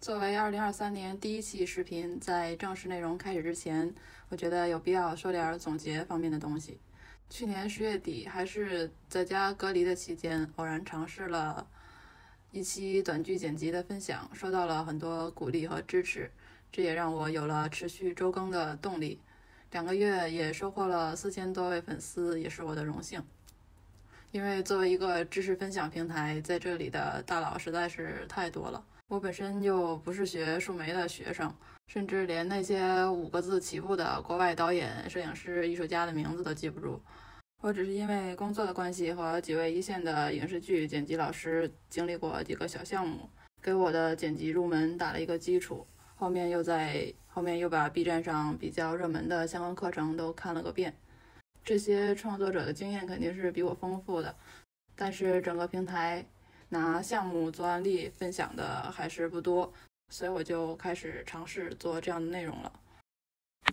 作为2023年第一期视频，在正式内容开始之前，我觉得有必要说点总结方面的东西。去年10月底，还是在家隔离的期间，偶然尝试了一期短剧剪辑的分享，收到了很多鼓励和支持，这也让我有了持续周更的动力。2个月也收获了4000多位粉丝，也是我的荣幸。因为作为一个知识分享平台，在这里的大佬实在是太多了。我本身就不是学数媒的学生，甚至连那些5个字起步的国外导演、摄影师、艺术家的名字都记不住。我只是因为工作的关系和几位一线的影视剧剪辑老师经历过几个小项目，给我的剪辑入门打了一个基础。后面又把 B 站上比较热门的相关课程都看了个遍。这些创作者的经验肯定是比我丰富的，但是整个平台拿项目做案例分享的还是不多，所以我就开始尝试做这样的内容了。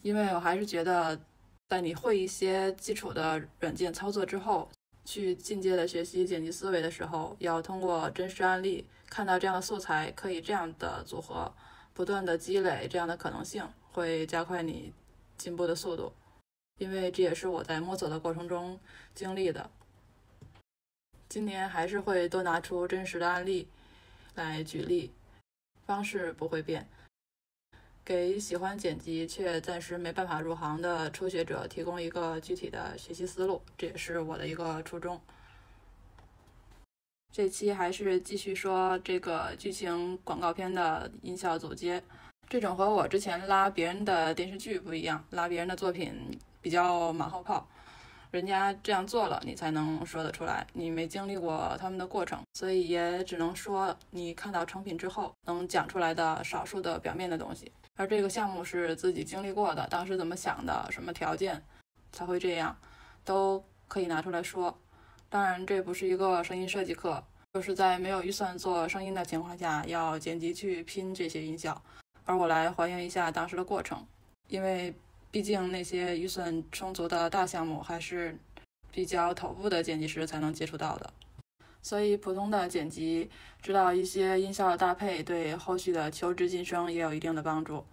因为我还是觉得，在你会一些基础的软件操作之后，去进阶的学习剪辑思维的时候，要通过真实案例看到这样的素材可以这样的组合，不断的积累这样的可能性，会加快你进步的速度。因为这也是我在摸索的过程中经历的。今年还是会多拿出真实的案例来举例，方式不会变，给喜欢剪辑却暂时没办法入行的初学者提供一个具体的学习思路，这也是我的一个初衷。这期还是继续说这个剧情广告片的音效组接，这种和我之前拉别人的电视剧不一样，拉别人的作品比较马后炮，人家这样做了你才能说得出来，你没经历过他们的过程，所以也只能说你看到成品之后能讲出来的少数的表面的东西。而这个项目是自己经历过的，当时怎么想的，什么条件才会这样，都可以拿出来说。当然这不是一个声音设计课，就是在没有预算做声音的情况下，要剪辑去拼这些音效，而我来还原一下当时的过程。因为毕竟那些预算充足的大项目还是比较头部的剪辑师才能接触到的，所以普通的剪辑知道一些音效的搭配，对后续的求职晋升也有一定的帮助。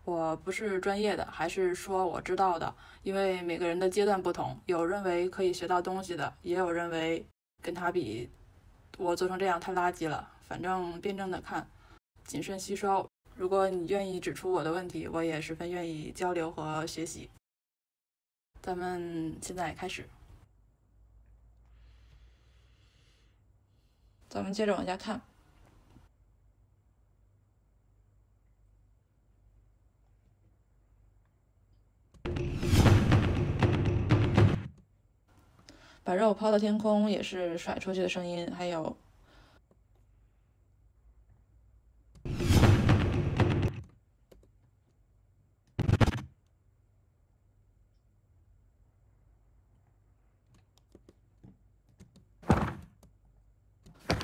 我不是专业的，还是说我知道的，因为每个人的阶段不同，有认为可以学到东西的，也有认为跟他比我做成这样太垃圾了。反正辩证的看，谨慎吸收。如果你愿意指出我的问题，我也十分愿意交流和学习。咱们现在开始，咱们接着往下看。把肉抛到天空也是甩出去的声音，还有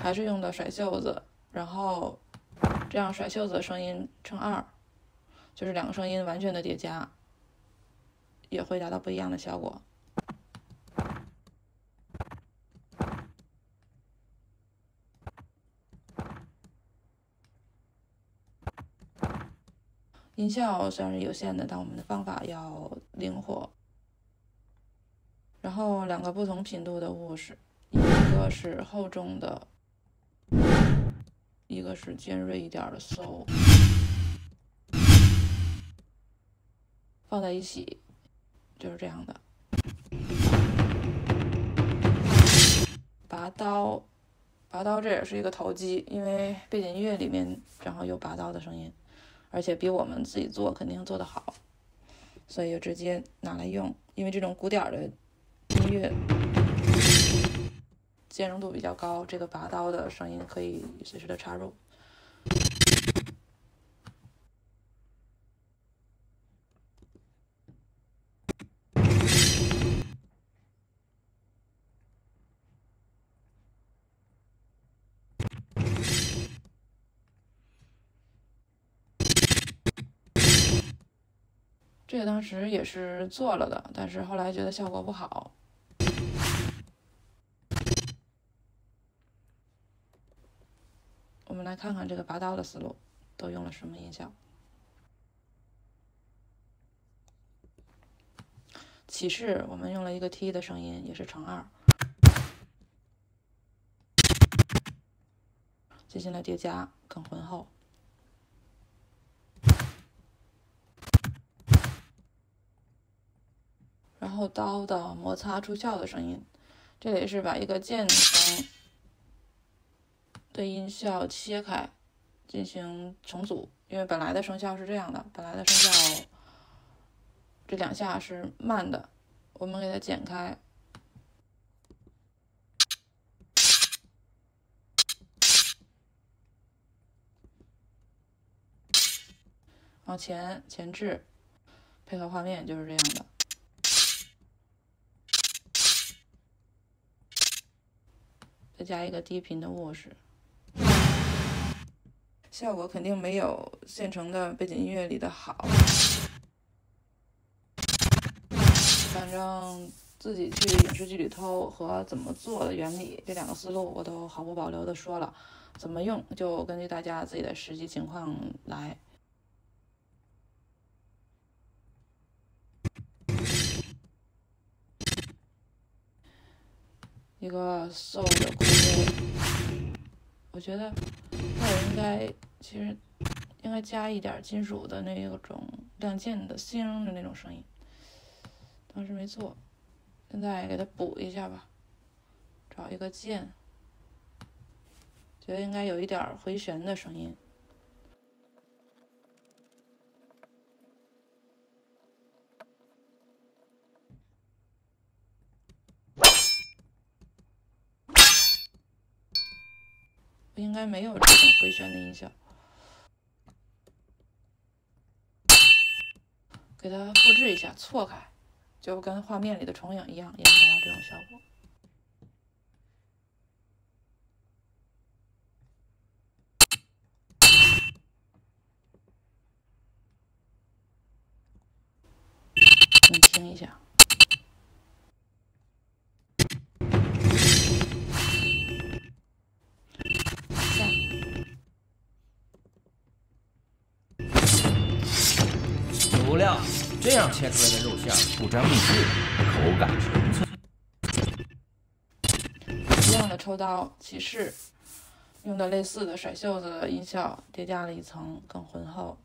还是用的甩袖子，然后这样甩袖子的声音乘2，就是2个声音完全的叠加，也会达到不一样的效果。音效虽然是有限的，但我们的方法要灵活。然后2个不同频度的物是，一个是厚重的，一个是尖锐一点的 soul， 放在一起就是这样的。拔刀这也是一个投机，因为背景音乐里面正好有拔刀的声音，而且比我们自己做肯定做得好，所以就直接拿来用。因为这种鼓点的音乐兼容度比较高，这个拔刀的声音可以随时的插入。这个当时也是做了的，但是后来觉得效果不好。我们来看看这个拔刀的思路。都用了什么音效。起势我们用了一个 T 的声音，也是乘2，接下来叠加更浑厚。然后刀的摩擦出鞘的声音，这里是把一个键声的音效切开进行重组，因为本来的声效是这样的，本来的声效这2下是慢的，我们给它剪开，往前置，配合画面就是这样的。再加一个低频的卧室，效果肯定没有现成的背景音乐里的好，反正自己去影视剧里偷和怎么做的原理这2个思路我都毫无保留的说了，怎么用就根据大家自己的实际情况来。一个 soul 的鼓位，我觉得那我其实应该加一点金属的那种亮键的星的那种声音，当时没做，现在给它补一下吧。找一个键，觉得应该有一点回旋的声音。应该没有这种回旋的音效，给它复制一下，错开，就跟画面里的重影一样，也能达到这种效果。你听一下。不料这样切出来的肉馅不沾木质，口感纯粹。一样的抽刀起势，用的类似的甩袖子的音效，叠加了一层更浑厚。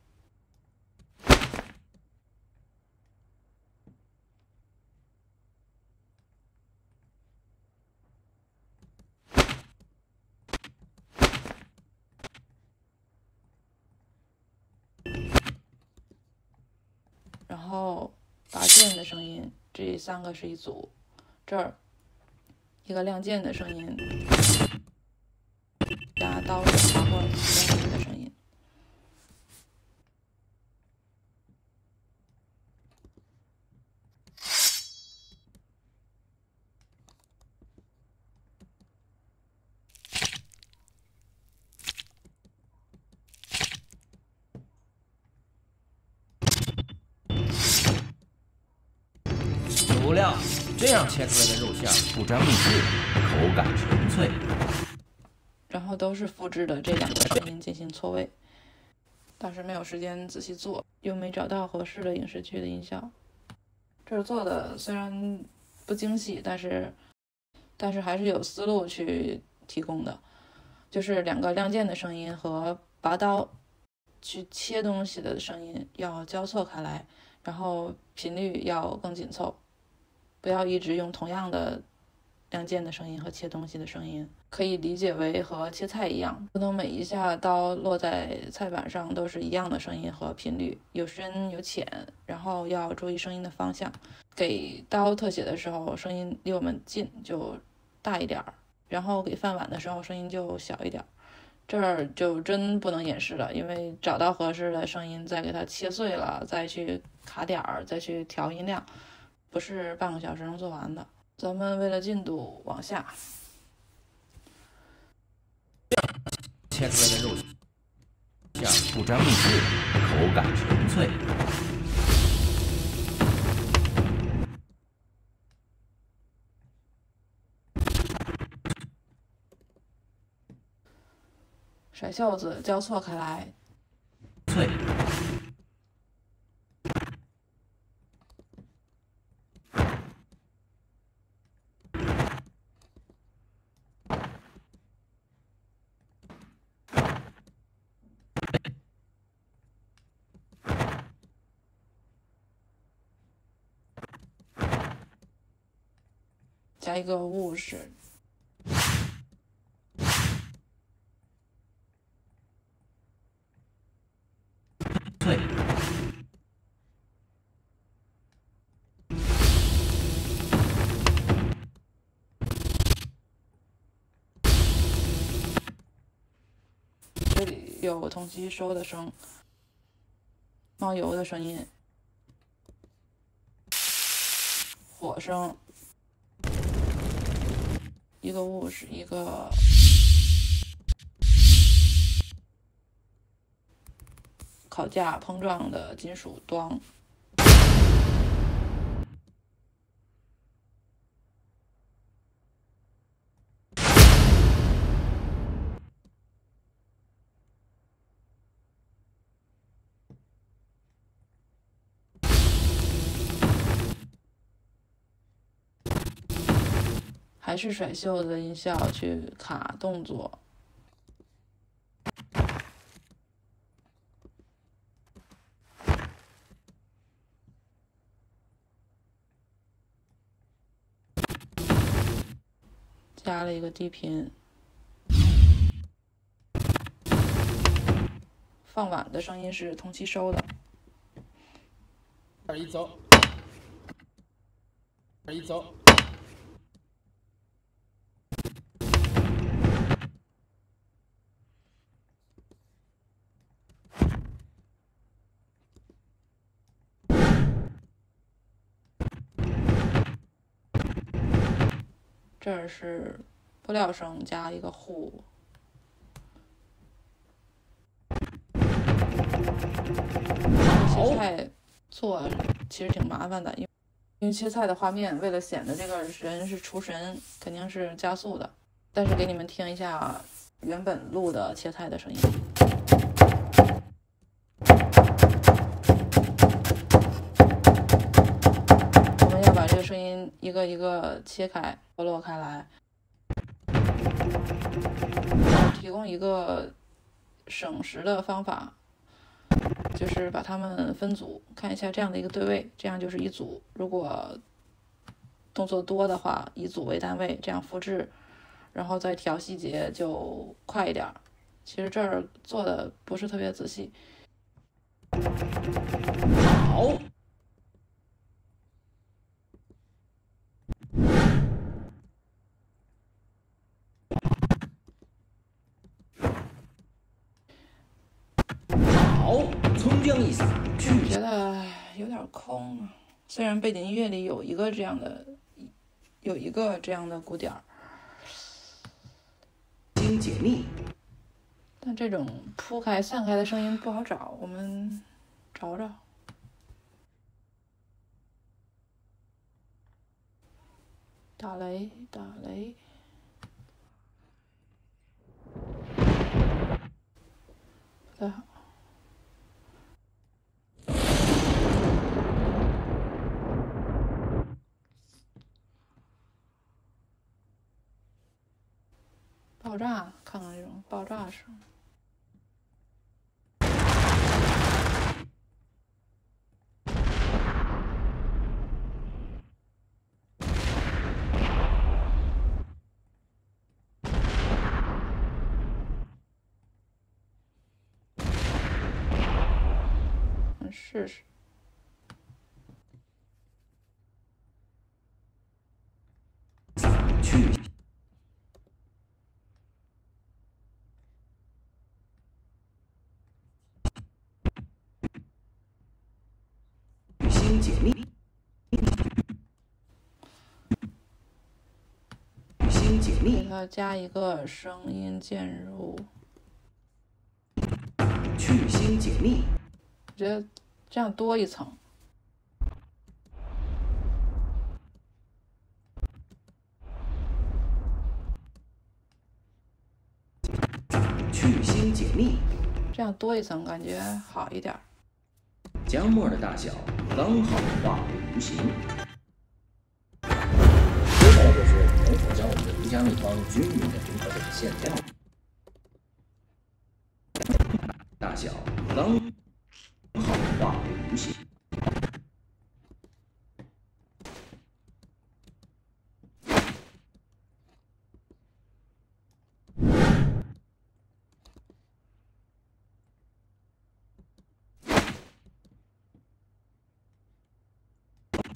然后拔剑的声音，这3个是一组，这儿一个亮剑的声音，加刀的划过东西的声音。不料这样切出来的肉馅不沾木质，口感纯粹。然后都是复制的这2个声音进行错位，当时没有时间仔细做，又没找到合适的影视剧的音效。这儿做的虽然不精细，但是还是有思路去提供的，就是2个亮键的声音和拔刀去切东西的声音要交错开来，然后频率要更紧凑，不要一直用同样的亮键的声音和切东西的声音，可以理解为和切菜一样，不能每一下刀落在菜板上都是一样的声音和频率，有深有浅，然后要注意声音的方向。给刀特写的时候声音离我们近就大一点，然后给饭碗的时候声音就小一点。这儿就真不能演示了，因为找到合适的声音再给它切碎了，再去卡点儿，再去调音量，不是半个小时能做完的。咱们为了进度往下，切出来的肉馅不沾木质，口感纯粹。甩袖子交错开来，粹。加一个物是。对。这里有同期收的声，冒油的声音，火声，一个物是一个烤架碰撞的金属端。还是甩袖子的音效去卡动作。加了一个低频，放晚的声音是同期收的。二一走，二一走。这儿是布料声加一个护。切菜做其实挺麻烦的，因为切菜的画面为了显得这个人是厨神，肯定是加速的。但是给你们听一下原本录的切菜的声音。我们要把这个声音一个一个切开脱落开来，提供一个省时的方法，就是把它们分组，看一下这样的一个对位，这样就是一组。如果动作多的话，以组为单位，这样复制，然后再调细节就快一点。其实这儿做的不是特别仔细。好。好，葱姜一撒，觉得有点空啊。虽然背景音乐里有一个这样的鼓点儿，经解密，但这种铺开散开的声音不好找，我们找找。打雷，打雷。不太好。爆炸，看看这种爆炸声。试试。去心解密，心解给密，它加一个声音渐入。去心解密，我觉得这样多一层。去心解密，这样多一层感觉好一点。浆沫的大小刚好化为无形。接下来就是能否将我们的皮箱立方均匀的融合这个线条。大小刚好化为无形。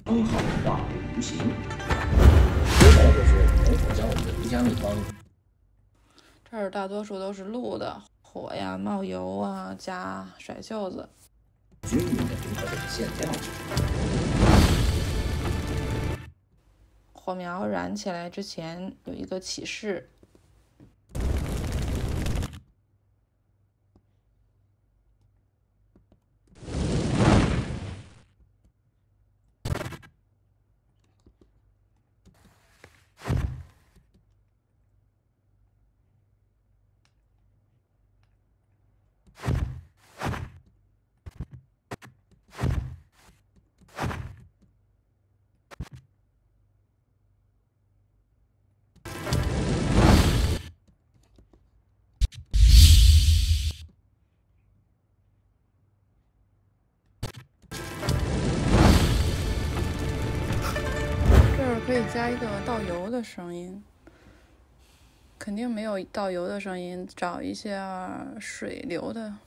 刚好化为无形。接下来就是能否将我们的皮箱立方。这儿大多数都是录的，火呀、冒油啊、加甩袖子，均匀的融合这个线条。火苗燃起来之前有一个起势。可以加一个倒油的声音，肯定没有倒油的声音，找一下水流的。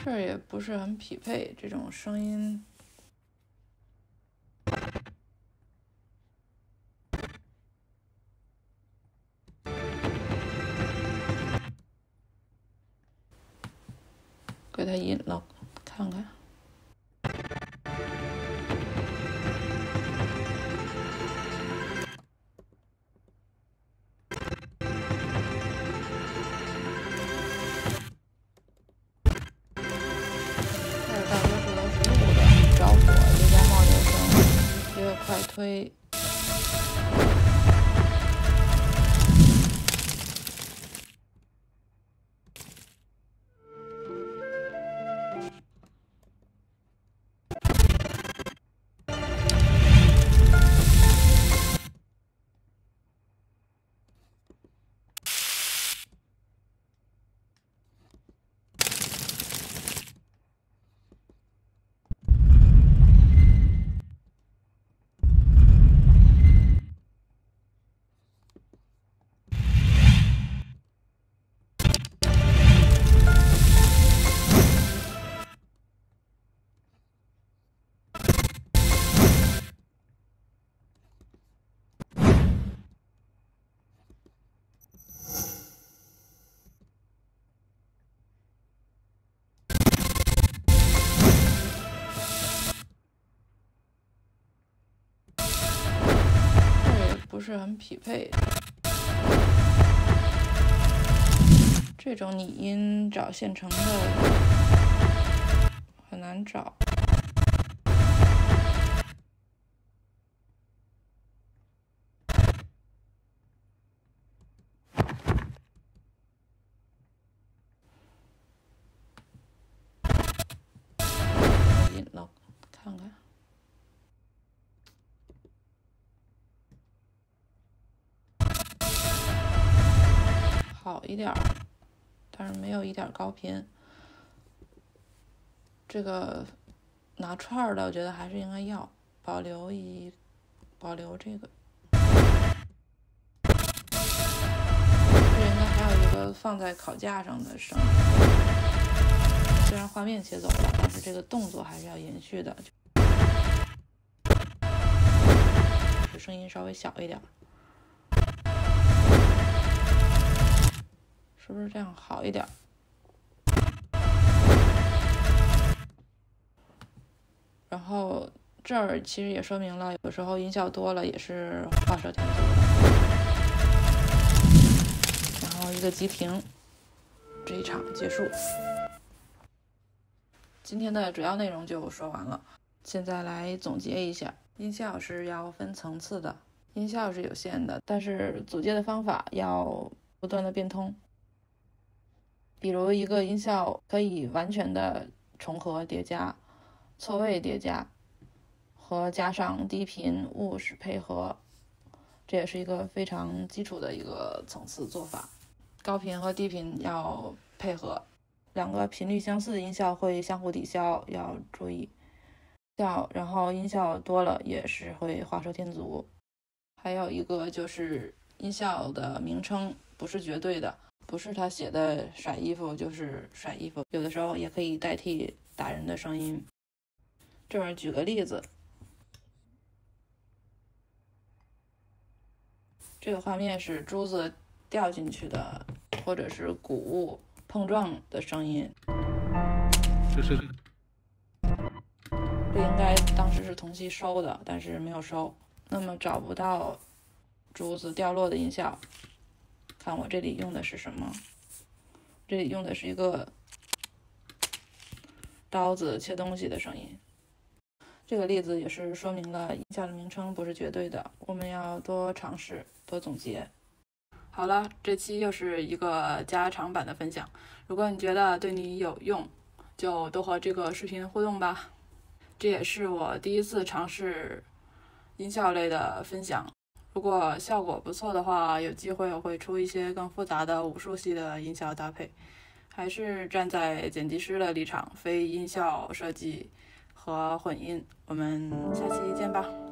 这儿也不是很匹配，这种声音。给它引了，看看。快推，不是很匹配。这种拟音找现成的很难找。引了，看看。好一点，但是没有一点高频。这个拿串儿的，我觉得还是应该要保留这个。这应该还有一个放在烤架上的声音，虽然画面切走了，但是这个动作还是要延续的，声音稍微小一点。是不是这样好一点？然后这儿其实也说明了，有时候音效多了也是画蛇添足的。然后一个急停，这一场结束。今天的主要内容就说完了，现在来总结一下。音效是要分层次的，音效是有限的，但是组接的方法要不断的变通。比如一个音效可以完全的重合叠加、错位叠加和加上低频Whoosh配合，这也是一个非常基础的一个层次做法。高频和低频要配合，两个频率相似的音效会相互抵消，要注意。然后音效多了也是会画蛇添足。还有一个就是音效的名称不是绝对的，不是他写的甩衣服就是甩衣服，有的时候也可以代替打人的声音。这儿举个例子，这个画面是珠子掉进去的，或者是谷物碰撞的声音。这应该当时是同期收的，但是没有收，那么找不到珠子掉落的音效。看我这里用的是什么？这里用的是一个刀子切东西的声音。这个例子也是说明了音效的名称不是绝对的，我们要多尝试，多总结。好了，这期又是一个加长版的分享。如果你觉得对你有用，就多和这个视频互动吧。这也是我第一次尝试音效类的分享。如果效果不错的话，有机会我会出一些更复杂的武术系的音效搭配。还是站在剪辑师的立场，非音效设计和混音。我们下期见吧。